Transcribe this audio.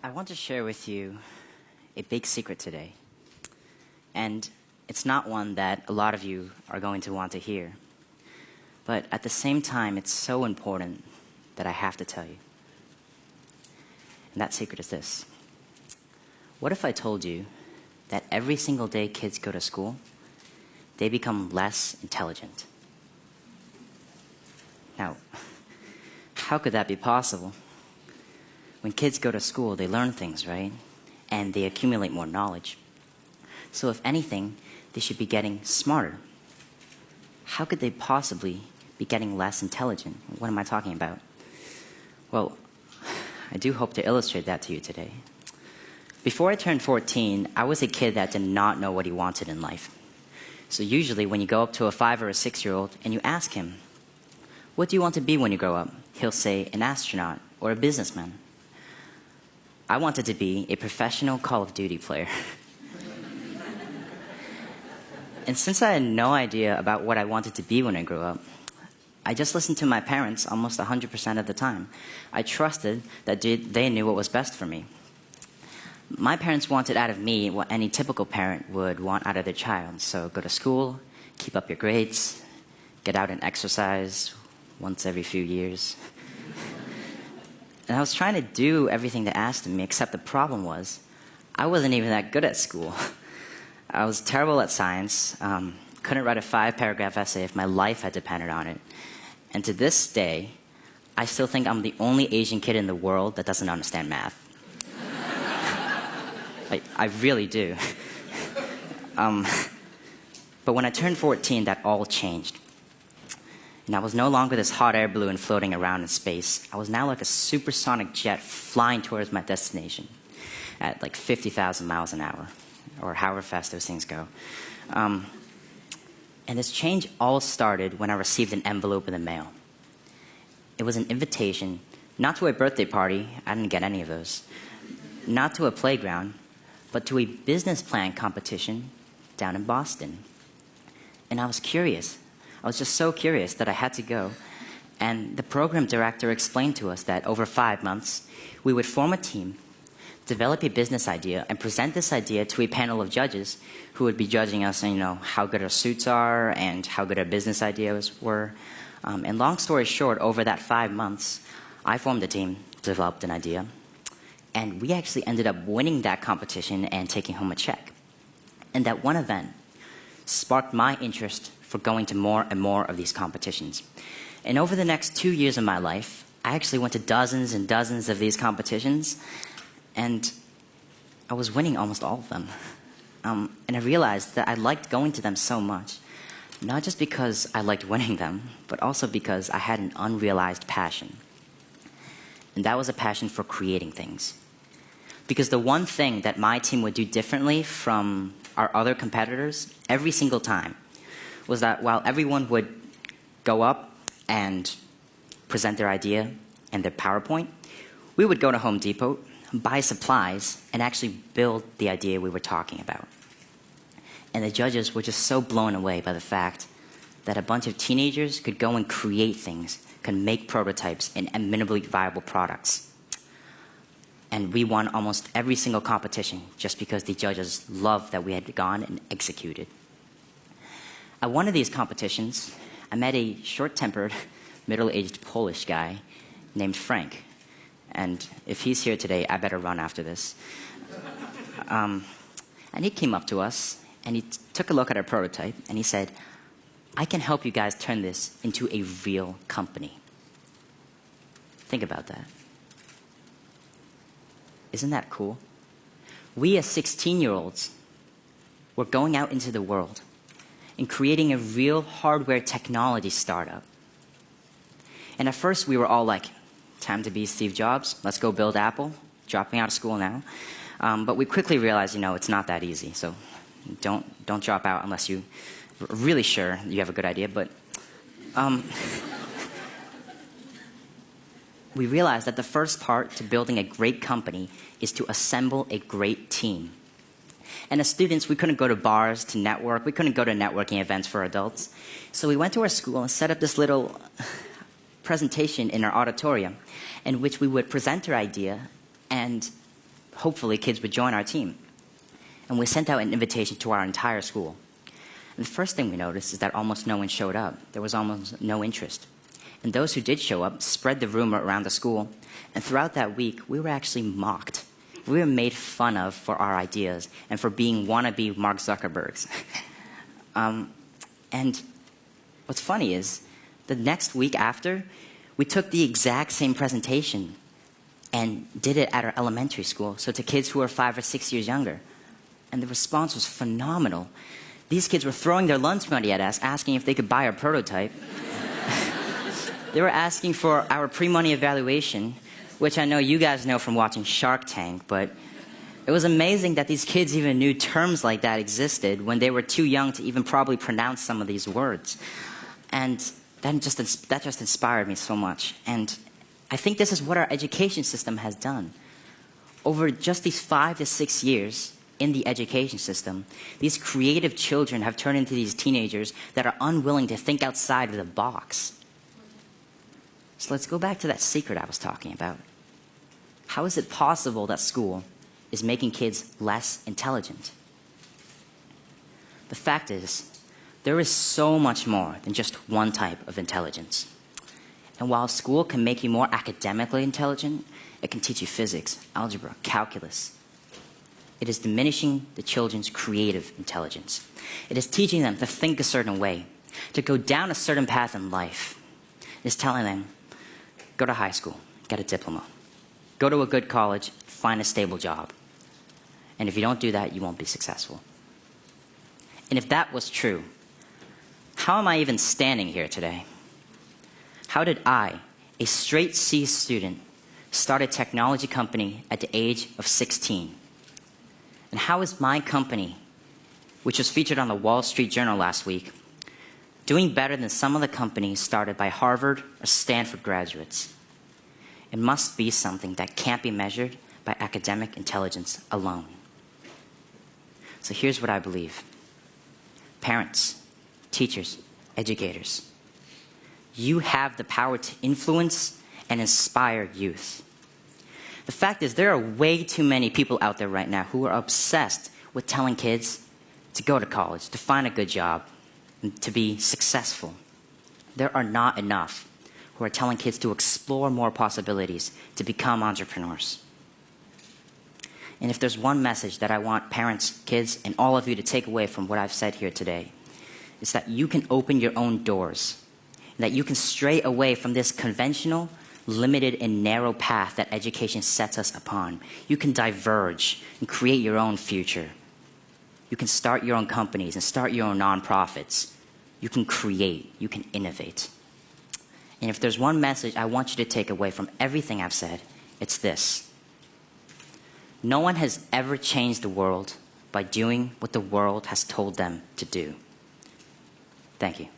I want to share with you a big secret today. And it's not one that a lot of you are going to want to hear. But at the same time, it's so important that I have to tell you. And that secret is this. What if I told you that every single day kids go to school, they become less intelligent? Now, how could that be possible? When kids go to school, they learn things, right? And they accumulate more knowledge. So if anything, they should be getting smarter. How could they possibly be getting less intelligent? What am I talking about? Well, I do hope to illustrate that to you today. Before I turned 14, I was a kid that did not know what he wanted in life. So usually when you go up to a 5 or a 6-year-old and you ask him, "What do you want to be when you grow up?" he'll say an astronaut or a businessman. I wanted to be a professional Call of Duty player. And since I had no idea about what I wanted to be when I grew up, I just listened to my parents almost 100% of the time. I trusted that they knew what was best for me. My parents wanted out of me what any typical parent would want out of their child. So go to school, keep up your grades, get out and exercise once every few years. And I was trying to do everything they asked of me, except the problem was, I wasn't even that good at school. I was terrible at science, couldn't write a 5-paragraph essay if my life had depended on it. And to this day, I still think I'm the only Asian kid in the world that doesn't understand math. I really do. But when I turned 14, that all changed. And I was no longer this hot air balloon floating around in space. I was now like a supersonic jet flying towards my destination at like 50,000 miles an hour, or however fast those things go. And this change all started when I received an envelope in the mail. It was an invitation, not to a birthday party, I didn't get any of those, not to a playground, but to a business plan competition down in Boston. And I was curious. I was just so curious that I had to go. And the program director explained to us that over 5 months, we would form a team, develop a business idea, and present this idea to a panel of judges who would be judging us on, how good our suits are and how good our business ideas were. And long story short, over that 5 months, I formed a team, developed an idea, and we actually ended up winning that competition and taking home a check. And that one event sparked my interest for going to more and more of these competitions. And over the next 2 years of my life, I actually went to dozens and dozens of these competitions, and I was winning almost all of them. And I realized that I liked going to them so much, not just because I liked winning them, but also because I had an unrealized passion. And that was a passion for creating things. Because the one thing that my team would do differently from our other competitors every single time was that while everyone would go up and present their idea and their PowerPoint, we would go to Home Depot, buy supplies, and actually build the idea we were talking about. And the judges were just so blown away by the fact that a bunch of teenagers could go and create things, could make prototypes and minimally viable products. And we won almost every single competition just because the judges loved that we had gone and executed. At one of these competitions, I met a short-tempered, middle-aged Polish guy named Frank. And if he's here today, I better run after this. And he came up to us, and he took a look at our prototype, and he said, "I can help you guys turn this into a real company." Think about that. Isn't that cool? We as 16-year-olds were going out into the world and creating a real hardware technology startup. And at first, we were all like, time to be Steve Jobs. Let's go build Apple. Dropping out of school now. But we quickly realized, it's not that easy. So don't drop out unless you're really sure you have a good idea. But we realized that the first part to building a great company is to assemble a great team. And as students, we couldn't go to bars to network. We couldn't go to networking events for adults. So we went to our school and set up this little presentation in our auditorium in which we would present our idea and hopefully kids would join our team. And we sent out an invitation to our entire school. And the first thing we noticed is that almost no one showed up. There was almost no interest. And those who did show up spread the rumor around the school. And throughout that week, we were actually mocked. We were made fun of for our ideas and for being wannabe Mark Zuckerbergs. And what's funny is, the next week after, we took the exact same presentation and did it at our elementary school, so to kids who are 5 or 6 years younger. And the response was phenomenal. These kids were throwing their lunch money at us, asking if they could buy our prototype. They were asking for our pre-money evaluation, which I know you guys know from watching Shark Tank, but it was amazing that these kids even knew terms like that existed when they were too young to even probably pronounce some of these words. And that just inspired me so much. And I think this is what our education system has done. Over just these 5 to 6 years in the education system, these creative children have turned into these teenagers that are unwilling to think outside of the box. So let's go back to that secret I was talking about. How is it possible that school is making kids less intelligent? The fact is, there is so much more than just one type of intelligence. And while school can make you more academically intelligent, it can teach you physics, algebra, calculus. It is diminishing the children's creative intelligence. It is teaching them to think a certain way, to go down a certain path in life. It is telling them, go to high school, get a diploma. Go to a good college, find a stable job. And if you don't do that, you won't be successful. And if that was true, how am I even standing here today? How did I, a straight C student, start a technology company at the age of 16? And how is my company, which was featured on the Wall Street Journal last week, doing better than some of the companies started by Harvard or Stanford graduates? It must be something that can't be measured by academic intelligence alone. So here's what I believe. Parents, teachers, educators, you have the power to influence and inspire youth. The fact is, there are way too many people out there right now who are obsessed with telling kids to go to college, to find a good job, and to be successful. There are not enough who are telling kids to explore more possibilities, to become entrepreneurs. And if there's one message that I want parents, kids, and all of you to take away from what I've said here today, it's that you can open your own doors, and that you can stray away from this conventional, limited, and narrow path that education sets us upon. You can diverge and create your own future. You can start your own companies and start your own nonprofits. You can create, you can innovate. And if there's one message I want you to take away from everything I've said, it's this. No one has ever changed the world by doing what the world has told them to do. Thank you.